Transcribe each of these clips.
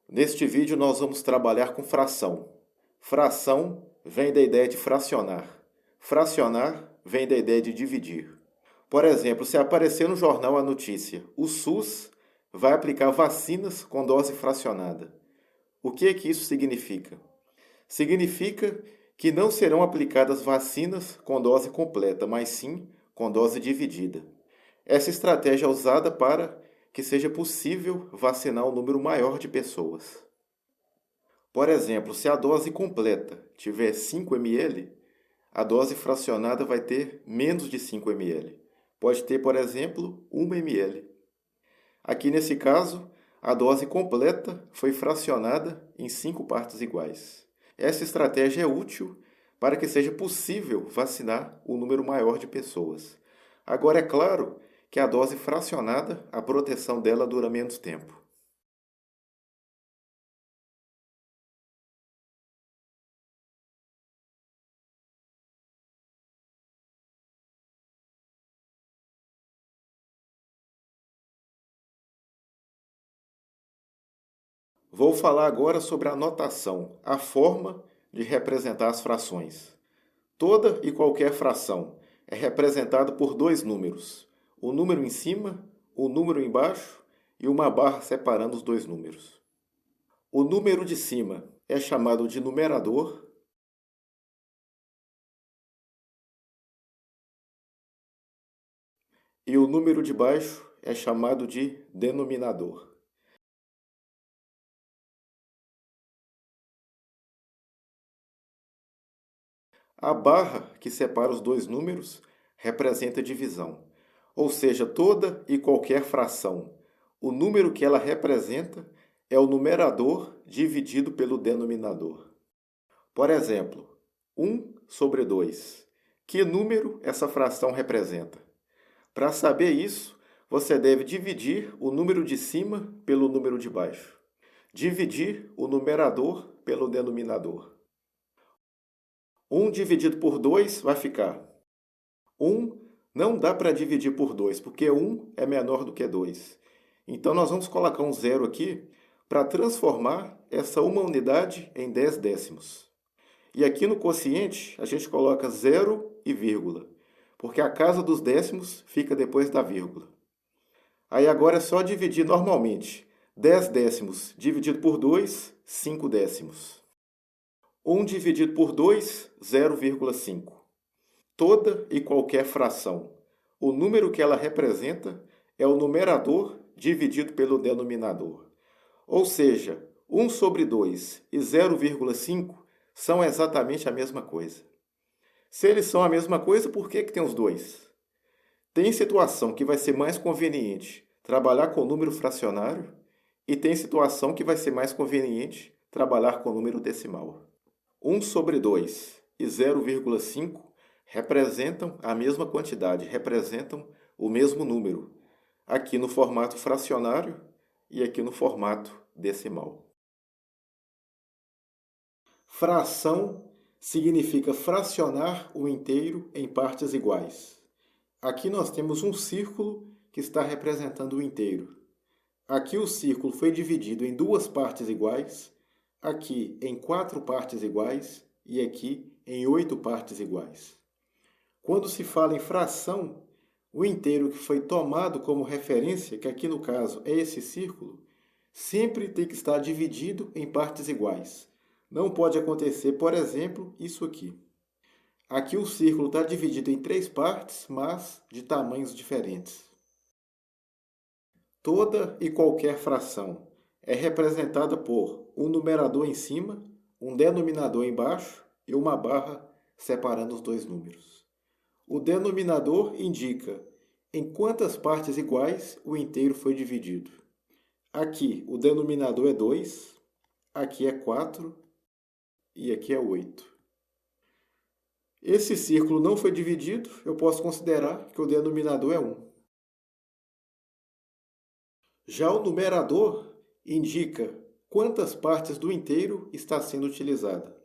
Neste vídeo nós vamos trabalhar com fração. Fração vem da ideia de fracionar. Fracionar vem da ideia de dividir. Por exemplo, se aparecer no jornal a notícia, o SUS vai aplicar vacinas com dose fracionada. O que é que isso significa? Significa que não serão aplicadas vacinas com dose completa, mas sim com dose dividida. Essa estratégia é usada para que seja possível vacinar um número maior de pessoas. Por exemplo, se a dose completa tiver 5 ml, a dose fracionada vai ter menos de 5 ml. Pode ter, por exemplo, 1 ml. Aqui nesse caso, a dose completa foi fracionada em 5 partes iguais. Essa estratégia é útil para que seja possível vacinar um número maior de pessoas. Agora, é claro que a dose fracionada, a proteção dela dura menos tempo. Vou falar agora sobre a notação, a forma de representar as frações. Toda e qualquer fração é representada por dois números, o número em cima, o número embaixo e uma barra separando os dois números. O número de cima é chamado de numerador e o número de baixo é chamado de denominador. A barra que separa os dois números representa a divisão, ou seja, toda e qualquer fração. O número que ela representa é o numerador dividido pelo denominador. Por exemplo, 1/2. Que número essa fração representa? Para saber isso, você deve dividir o número de cima pelo número de baixo. Dividir o numerador pelo denominador. 1 dividido por 2 vai ficar 1 não dá para dividir por 2, porque 1 é menor do que 2. Então, nós vamos colocar um zero aqui para transformar essa uma unidade em 10 décimos. E aqui no quociente, a gente coloca 0 e vírgula, porque a casa dos décimos fica depois da vírgula. Aí agora é só dividir normalmente. 10 décimos dividido por 2, 5 décimos. 1 dividido por 2, 0,5. Toda e qualquer fração, o número que ela representa é o numerador dividido pelo denominador. Ou seja, 1/2 e 0,5 são exatamente a mesma coisa. Se eles são a mesma coisa, por que tem os dois? Tem situação que vai ser mais conveniente trabalhar com número fracionário e tem situação que vai ser mais conveniente trabalhar com número decimal. 1/2 e 0,5 representam a mesma quantidade, representam o mesmo número, aqui no formato fracionário e aqui no formato decimal. Fração significa fracionar o inteiro em partes iguais. Aqui nós temos um círculo que está representando o inteiro. Aqui o círculo foi dividido em 2 partes iguais, aqui em 4 partes iguais e aqui em 8 partes iguais. Quando se fala em fração, o inteiro que foi tomado como referência, que aqui no caso é esse círculo, sempre tem que estar dividido em partes iguais. Não pode acontecer, por exemplo, isso aqui. Aqui o círculo está dividido em 3 partes, mas de tamanhos diferentes. Toda e qualquer fração é representada por um numerador em cima, um denominador embaixo e uma barra separando os dois números. O denominador indica em quantas partes iguais o inteiro foi dividido. Aqui o denominador é 2, aqui é 4 e aqui é 8. Esse círculo não foi dividido, eu posso considerar que o denominador é 1. Já o numerador indica quantas partes do inteiro está sendo utilizada.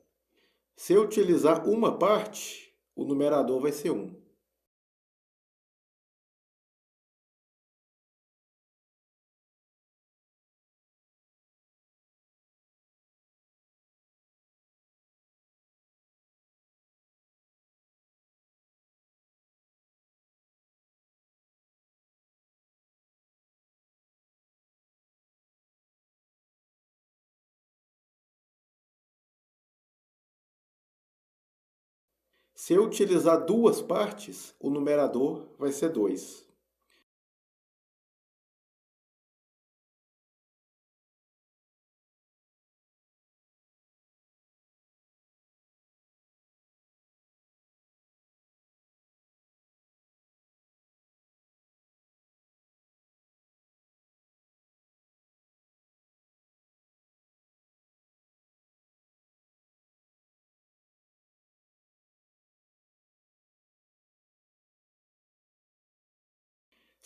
Se eu utilizar uma parte, o numerador vai ser 1. Se eu utilizar duas partes, o numerador vai ser 2.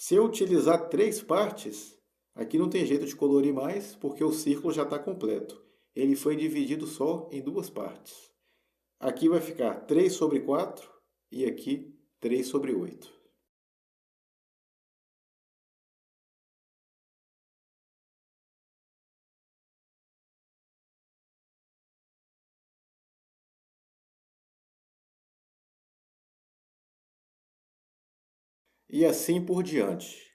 Se eu utilizar três partes, aqui não tem jeito de colorir mais, porque o círculo já está completo. Ele foi dividido só em duas partes. Aqui vai ficar 3 sobre 4 e aqui 3 sobre 8. E assim por diante.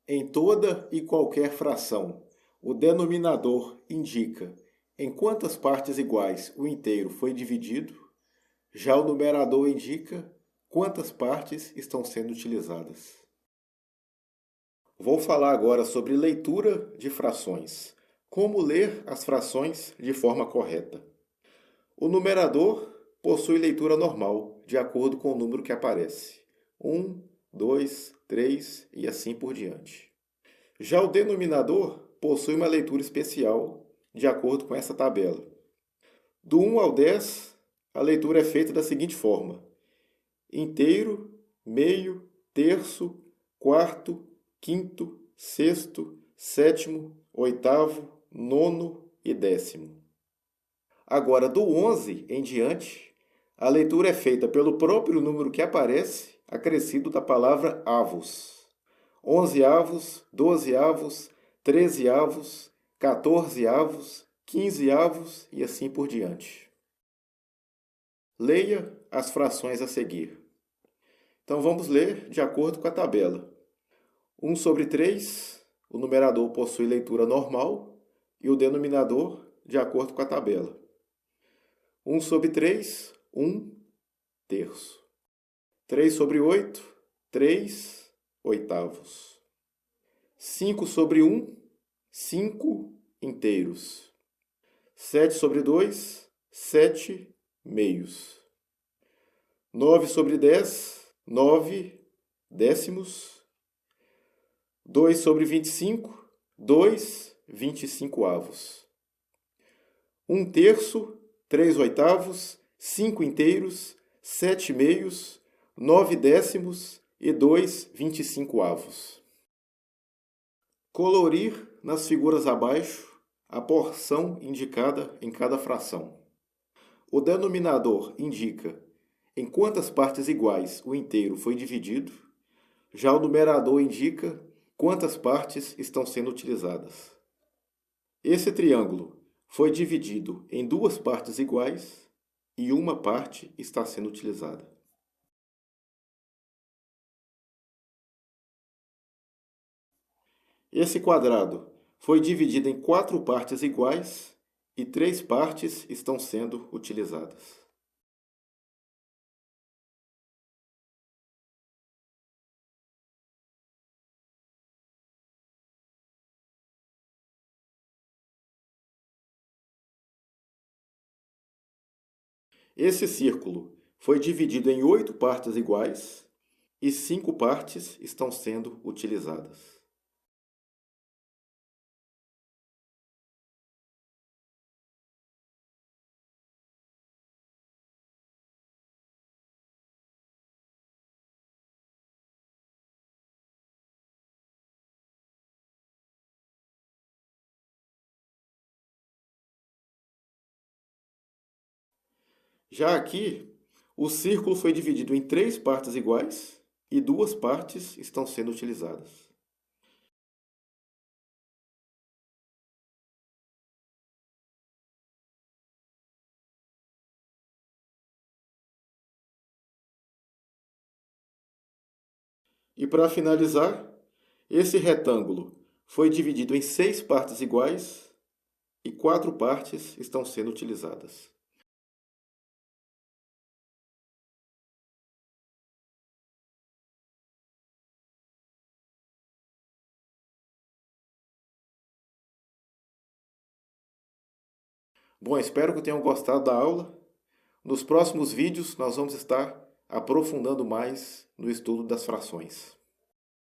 Em toda e qualquer fração, o denominador indica em quantas partes iguais o inteiro foi dividido, já o numerador indica quantas partes estão sendo utilizadas. Vou falar agora sobre leitura de frações. Como ler as frações de forma correta. O numerador possui leitura normal, de acordo com o número que aparece. 1, 2, 3 e assim por diante. Já o denominador possui uma leitura especial, de acordo com essa tabela. Do 1 ao 10, a leitura é feita da seguinte forma: inteiro, meio, terço, quarto, quinto, sexto, sétimo, oitavo, nono e décimo. Agora, do 11 em diante, a leitura é feita pelo próprio número que aparece, acrescido da palavra avos. 11 avos, 12 avos, 13 avos, 14 avos, 15 avos e assim por diante. Leia as frações a seguir. Então vamos ler de acordo com a tabela. 1 sobre 3, o numerador possui leitura normal e o denominador de acordo com a tabela. 1 sobre 3, 1 terço. 3 sobre 8, 3 oitavos. 5 sobre 1, 5 inteiros. 7 sobre 2, 7 meios. 9 sobre 10, 9 décimos. 2 sobre 25, 2 25 avos. 1 terço, 3 oitavos, 5 inteiros, 7 meios, 9 décimos e 2 25 avos. Colorir nas figuras abaixo a porção indicada em cada fração. O denominador indica em quantas partes iguais o inteiro foi dividido, já o numerador indica quantas partes estão sendo utilizadas. Esse triângulo foi dividido em duas partes iguais e uma parte está sendo utilizada. Esse quadrado foi dividido em quatro partes iguais e três partes estão sendo utilizadas. Esse círculo foi dividido em 8 partes iguais e 5 partes estão sendo utilizadas. Já aqui, o círculo foi dividido em 3 partes iguais e 2 partes estão sendo utilizadas. E para finalizar, esse retângulo foi dividido em 6 partes iguais e 4 partes estão sendo utilizadas. Bom, espero que tenham gostado da aula. Nos próximos vídeos, nós vamos estar aprofundando mais no estudo das frações.